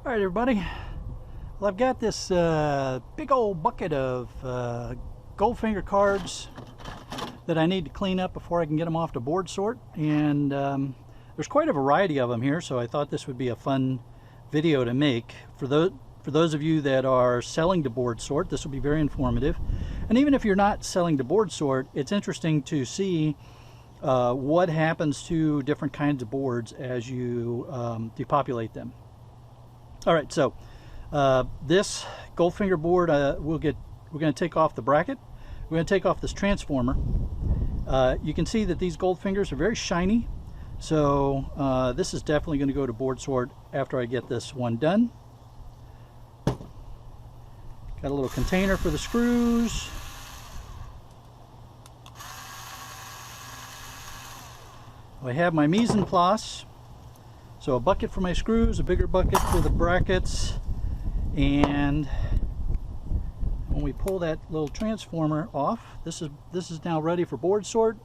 All right, everybody. Well, I've got this big old bucket of goldfinger cards that I need to clean up before I can get them off to board sort, and there's quite a variety of them here, so I thought this would be a fun video to make. For those of you that are selling to board sort, this will be very informative. And even if you're not selling to board sort, it's interesting to see what happens to different kinds of boards as you depopulate them. All right, so this goldfinger board, we're going to take off the bracket. We're going to take off this transformer. You can see that these goldfingers are very shiny, so this is definitely going to go to board sort after I get this one done. Got a little container for the screws. I have my mise en place. So a bucket for my screws, a bigger bucket for the brackets, and when we pull that little transformer off, this is now ready for board sort.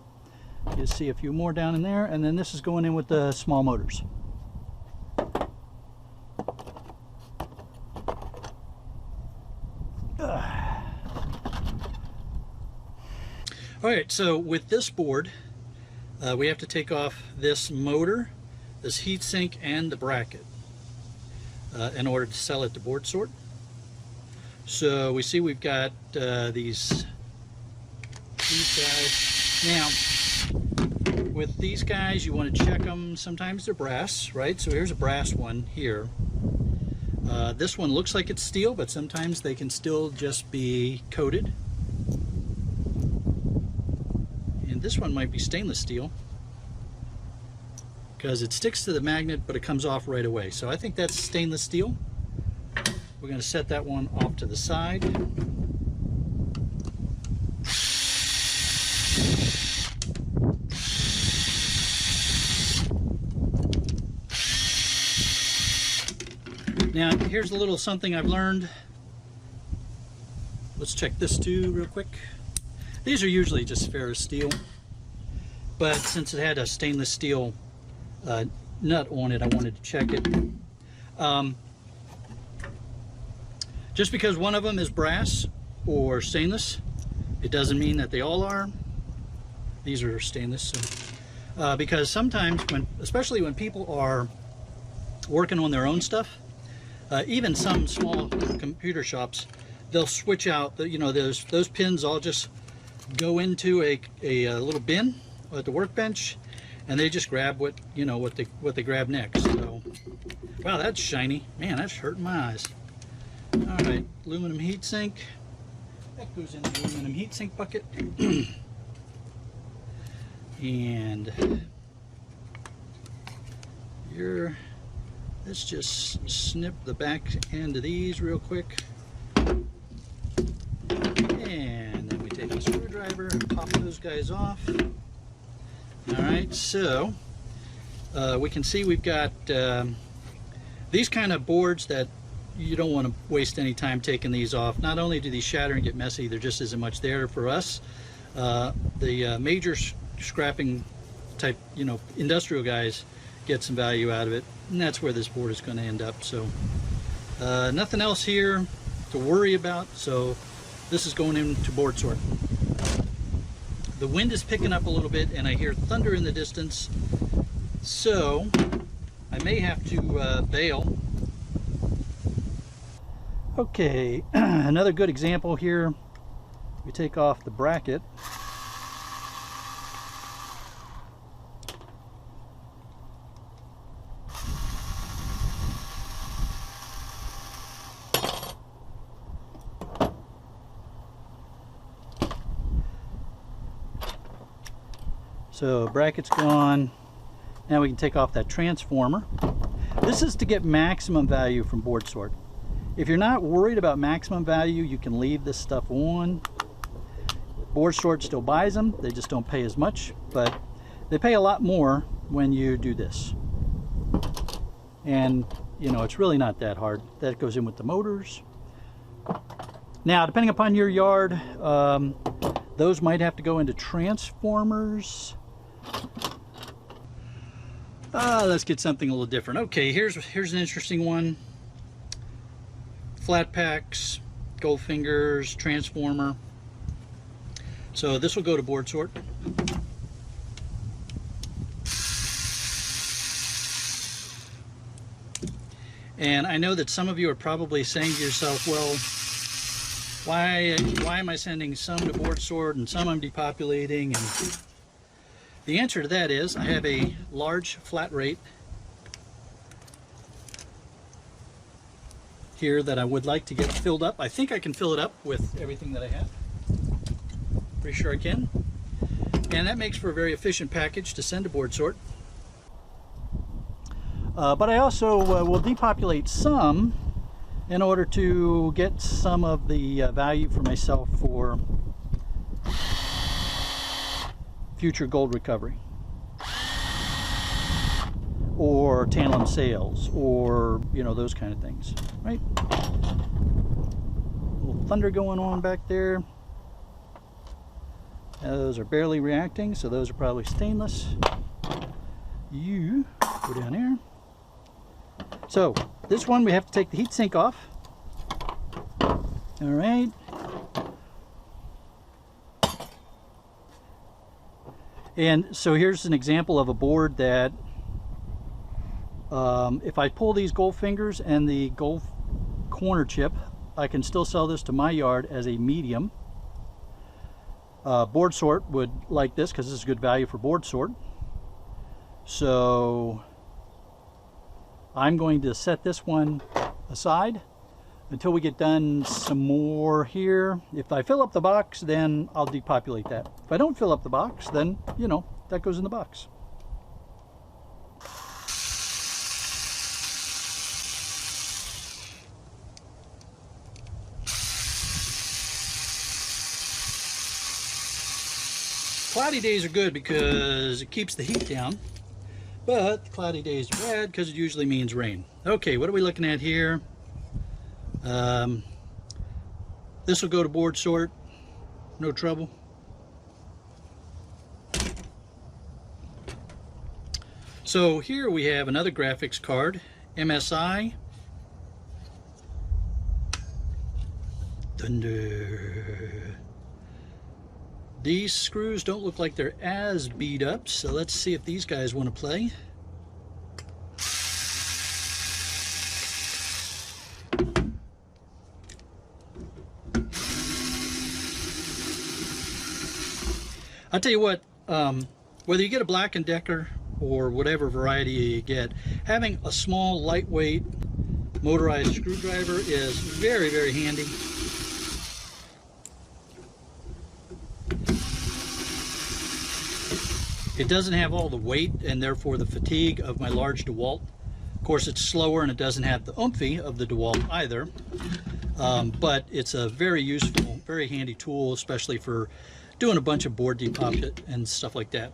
You see a few more down in there, and then this is going in with the small motors. All right, so with this board, we have to take off this motor, this heatsink, and the bracket in order to sell it to board sort. So we see we've got these guys. Now, with these guys, you want to check them. Sometimes they're brass, right? So here's a brass one here. This one looks like it's steel, but sometimes they can still just be coated. And this one might be stainless steel, because it sticks to the magnet, but it comes off right away. So I think that's stainless steel. We're going to set that one off to the side. Now, here's a little something I've learned. Let's check this too real quick. These are usually just ferrous steel, but since it had a stainless steel nut on it, I wanted to check it. Just because one of them is brass or stainless, it doesn't mean that they all are. These are stainless, so, because sometimes, especially when people are working on their own stuff, even some small computer shops, they'll switch out. Those pins all just go into a little bin at the workbench, and they just grab what they grab next. So, wow, that's shiny. Man, that's hurting my eyes. All right, aluminum heatsink. That goes in the aluminum heatsink bucket. And let's just snip the back end of these real quick. And then we take a screwdriver and pop those guys off. All right, so we can see we've got these kind of boards that you don't want to waste any time taking these off. Not only do these shatter and get messy, there just isn't much there for us. The major scrapping type, industrial guys get some value out of it, and that's where this board is going to end up. So nothing else here to worry about, so this is going into board sort. The wind is picking up a little bit, and I hear thunder in the distance, so I may have to bail. Okay, another good example here. We take off the bracket. So bracket's gone. Now we can take off that transformer. This is to get maximum value from board sort. If you're not worried about maximum value, you can leave this stuff on. Board sort still buys them, they just don't pay as much, but they pay a lot more when you do this. And it's really not that hard. That goes in with the motors. Now, depending upon your yard, those might have to go into transformers. Let's get something a little different. Okay, here's an interesting one. flat packs, goldfingers, transformer. So this will go to board sort. And I know that some of you are probably saying to yourself, well, why am I sending some to board sort and some I'm depopulating? And the answer to that is I have a large flat rate here that I would like to get filled up. I think I can fill it up with everything that I have. Pretty sure I can. And that makes for a very efficient package to send to board sort. But I also will depopulate some in order to get some of the value for myself for future gold recovery or tantalum sales, or those kind of things, right? A little thunder going on back there. Those are barely reacting, so those are probably stainless. You go down here. So this one we have to take the heat sink off. All right. And so here's an example of a board that if I pull these goldfingers and the gold corner chip, I can still sell this to my yard as a medium. Board sort would like this because this is good value for board sort. So I'm going to set this one aside until we get done some more here. If I fill up the box, then I'll depopulate that. If I don't fill up the box, then, that goes in the box. Cloudy days are good because it keeps the heat down. But the cloudy days are bad because it usually means rain. Okay, what are we looking at here? This will go to board sort, no trouble. So here we have another graphics card, MSI. Thunder. These screws don't look like they're as beat up, so let's see if these guys want to play. I'll tell you what, whether you get a Black & Decker or whatever variety you get, having a small, lightweight, motorized screwdriver is very, very handy. It doesn't have all the weight and therefore the fatigue of my large DeWalt. Of course, it's slower and it doesn't have the oomphy of the DeWalt either. But it's a very useful, very handy tool, especially for doing a bunch of board depopulate and stuff like that.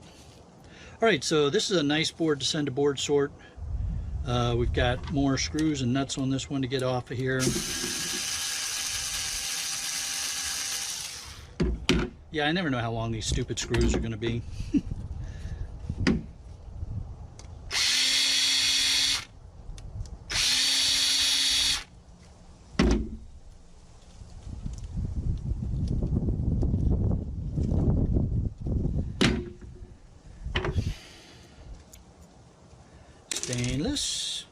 All right, so this is a nice board to send to board sort. We've got more screws and nuts on this one to get off of here. Yeah, I never know how long these stupid screws are going to be. Stainless.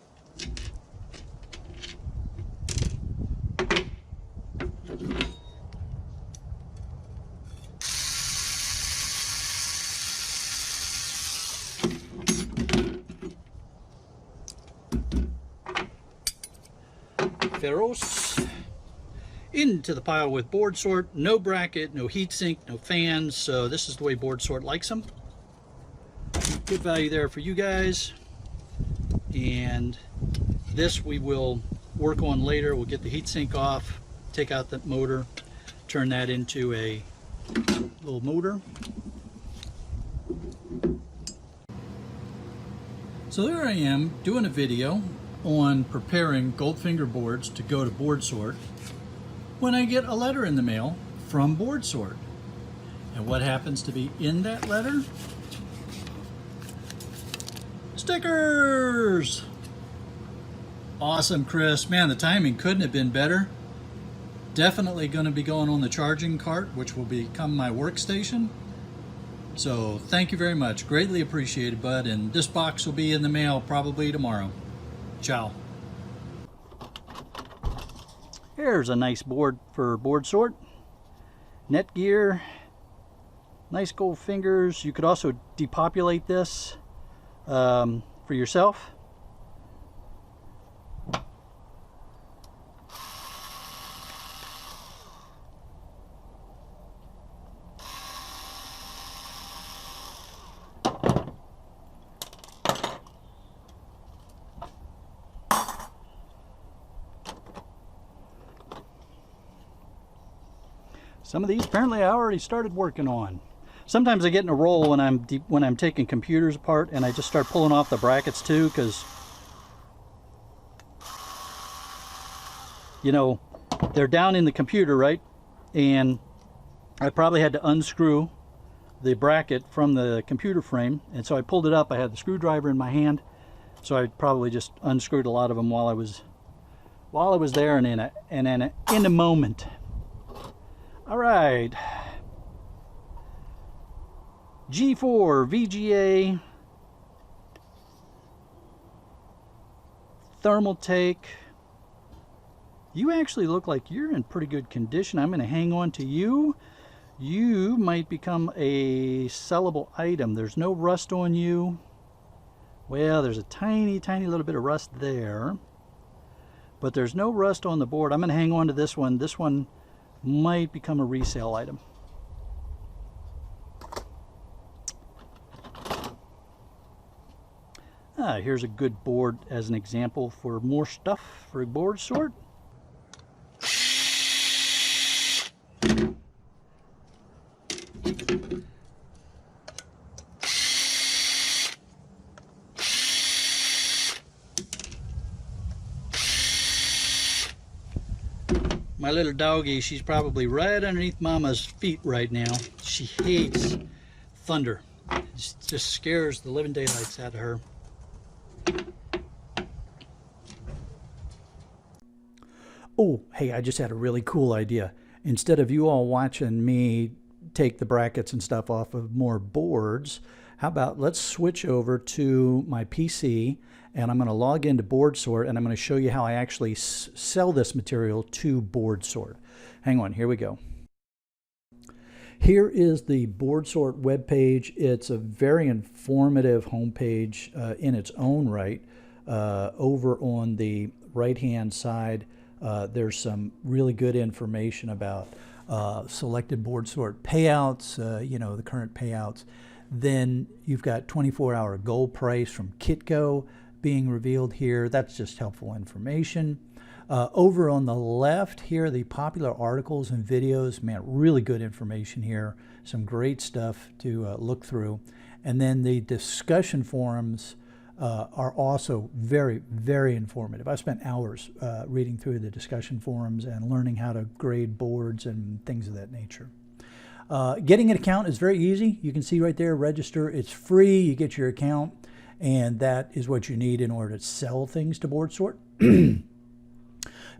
Ferros. Into the pile with board sort. No bracket, no heatsink, no fans. So this is the way board sort likes them. Good value there for you guys. And this we will work on later. We'll get the heatsink off, take out the motor, turn that into a little motor. So there I am doing a video on preparing goldfinger boards to go to board sort when I get a letter in the mail from board sort. And what happens to be in that letter? Stickers! Awesome, Chris. Man, the timing couldn't have been better. Definitely going to be going on the charging cart, which will become my workstation. So thank you very much. Greatly appreciated, bud. And this box will be in the mail probably tomorrow. Ciao. Here's a nice board for board sort. Netgear. Nice gold fingers. You could also depopulate this for yourself. Some of these apparently I already started working on. Sometimes I get in a roll when I'm taking computers apart, and I just start pulling off the brackets too, because you know they're down in the computer, right? And I probably had to unscrew the bracket from the computer frame, and so I pulled it up. I had the screwdriver in my hand, so I probably just unscrewed a lot of them while I was there and in a moment. All right, G4 VGA thermal take. You actually look like you're in pretty good condition. I'm going to hang on to you. You might become a sellable item. There's no rust on you. Well, there's a tiny little bit of rust there, but there's no rust on the board. I'm going to hang on to this one. This one might become a resale item. Here's a good board as an example for more stuff for a board sort. My little doggie, she's probably right underneath Mama's feet right now. She hates thunder. It just scares the living daylights out of her. Oh, hey, I just had a really cool idea. Instead of you all watching me take the brackets and stuff off of more boards, how about let's switch over to my PC, and I'm going to log into board sort, and I'm going to show you how I actually sell this material to board sort. Hang on, here we go. Here is the board sort webpage. It's a very informative homepage in its own right. Over on the right hand side, there's some really good information about selected board sort payouts, you know, the current payouts. Then you've got 24-hour gold price from Kitco being revealed here. That's just helpful information. Over on the left here, the popular articles and videos, man, really good information here. Some great stuff to look through. And then the discussion forums are also very, very informative. I spent hours reading through the discussion forums and learning how to grade boards and things of that nature. Getting an account is very easy. You can see right there, register. It's free. You get your account, and that is what you need in order to sell things to board sort.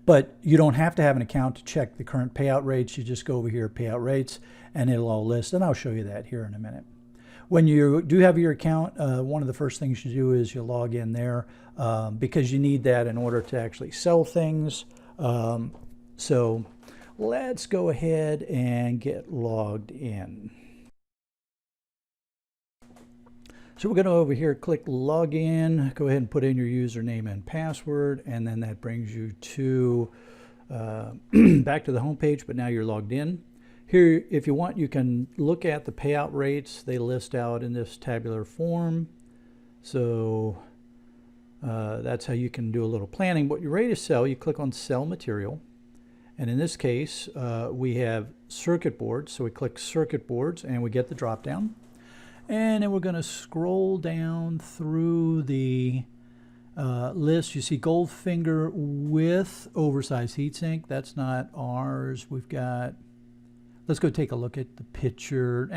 But you don't have to have an account to check the current payout rates. You just go over here, payout rates, and it'll all list, and I'll show you that here in a minute. When you do have your account, one of the first things you do is you log in there because you need that in order to actually sell things. So let's go ahead and get logged in. So we're going to over here click login, go ahead and put in your username and password, and then that brings you to back to the home page, but now you're logged in. Here, if you want, you can look at the payout rates. They list out in this tabular form. So that's how you can do a little planning. What you're ready to sell, you click on sell material. And in this case, we have circuit boards. So we click circuit boards and we get the drop down. And then we're going to scroll down through the list. You see goldfinger with oversized heatsink. That's not ours. We've got, let's go take a look at the picture.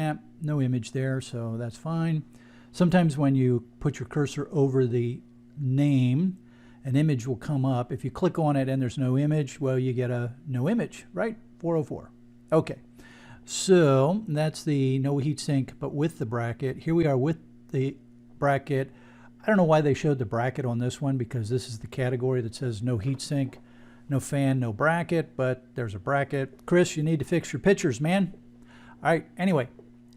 No image there, so that's fine. Sometimes when you put your cursor over the name an image will come up. If you click on it and there's no image, well, you get a no image, right? 404. Okay, so that's the no heat sink, but with the bracket. Here we are with the bracket. I don't know why they showed the bracket on this one, because this is the category that says no heat sink, no fan, no bracket, but there's a bracket. Chris, you need to fix your pictures, man. All right, anyway,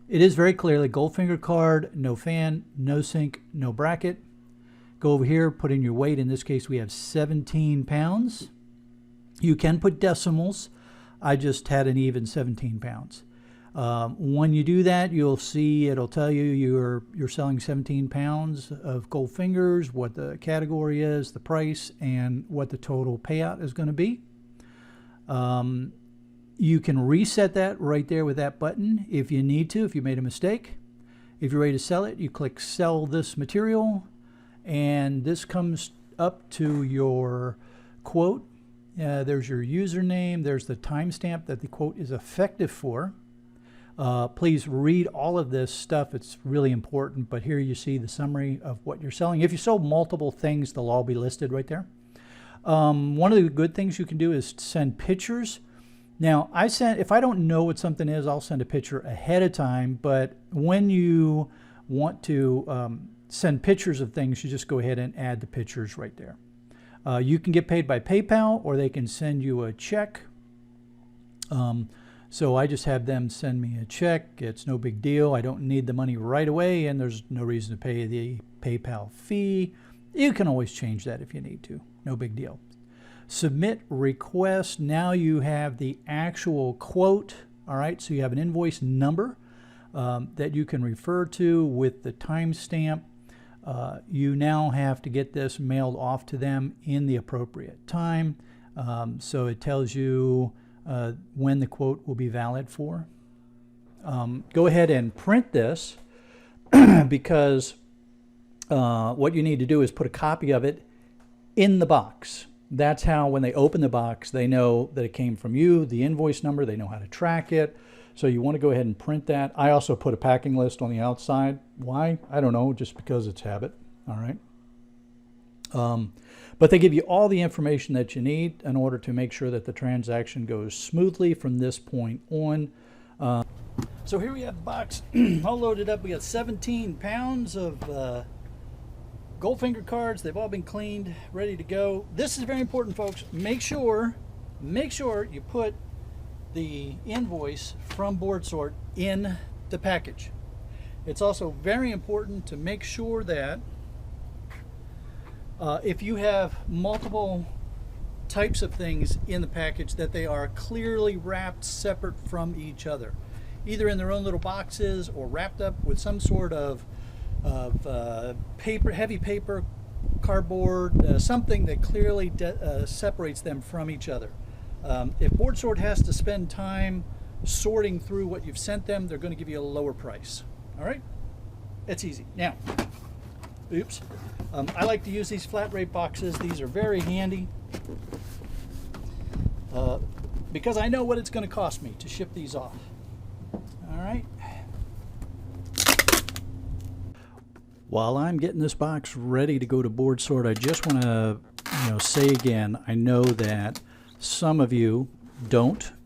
it is very clearly goldfinger card, no fan, no sink, no bracket. Go over here, put in your weight. In this case, we have 17 pounds. You can put decimals. I just had an even 17 pounds. When you do that, you'll see it'll tell you you're selling 17 pounds of goldfingers, what the category is, the price, and what the total payout is going to be. You can reset that right there with that button if you need to, if you made a mistake. If you're ready to sell it, you click sell this material, and this comes up to your quote. There's your username. There's the timestamp that the quote is effective for. Please read all of this stuff. It's really important. But here you see the summary of what you're selling. If you sold multiple things, they'll all be listed right there. One of the good things you can do is send pictures. Now, if I don't know what something is, I'll send a picture ahead of time. But when you want to send pictures of things, you just go ahead and add the pictures right there. You can get paid by PayPal, or they can send you a check. So I just have them send me a check. It's no big deal. I don't need the money right away, and there's no reason to pay the PayPal fee. You can always change that if you need to. No big deal. Submit request. Now you have the actual quote. All right, so you have an invoice number that you can refer to with the timestamp. You now have to get this mailed off to them in the appropriate time. So it tells you when the quote will be valid for. Go ahead and print this because what you need to do is put a copy of it in the box. That's how when they open the box, they know that it came from you, the invoice number, they know how to track it. So you want to go ahead and print that. I also put a packing list on the outside. Why? I don't know, just because it's habit. All right. But they give you all the information that you need in order to make sure that the transaction goes smoothly from this point on. So here we have the box all loaded up. We got 17 pounds of goldfinger cards. They've all been cleaned, ready to go. This is very important, folks. Make sure you put the invoice from BoardSort in the package. It's also very important to make sure that if you have multiple types of things in the package, that they are clearly wrapped separate from each other, either in their own little boxes or wrapped up with some sort of paper, heavy paper, cardboard, something that clearly separates them from each other. If BoardSort has to spend time sorting through what you've sent them, they're going to give you a lower price. All right? It's easy. Now, oops. I like to use these flat rate boxes. These are very handy because I know what it's going to cost me to ship these off. All right. While I'm getting this box ready to go to BoardSort, I just want to say again, I know that some of you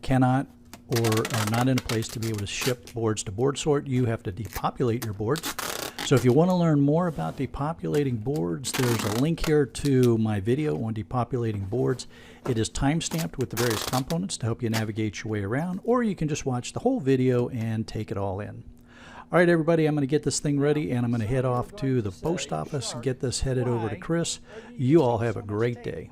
cannot, or are not in a place to be able to ship boards to BoardSort. You have to depopulate your boards. So if you want to learn more about depopulating boards, there's a link here to my video on depopulating boards. It is time-stamped with the various components to help you navigate your way around, or you can just watch the whole video and take it all in. All right, everybody, I'm going to get this thing ready, and I'm going to head off to the post office and get this headed over to Chris. You all have a great day.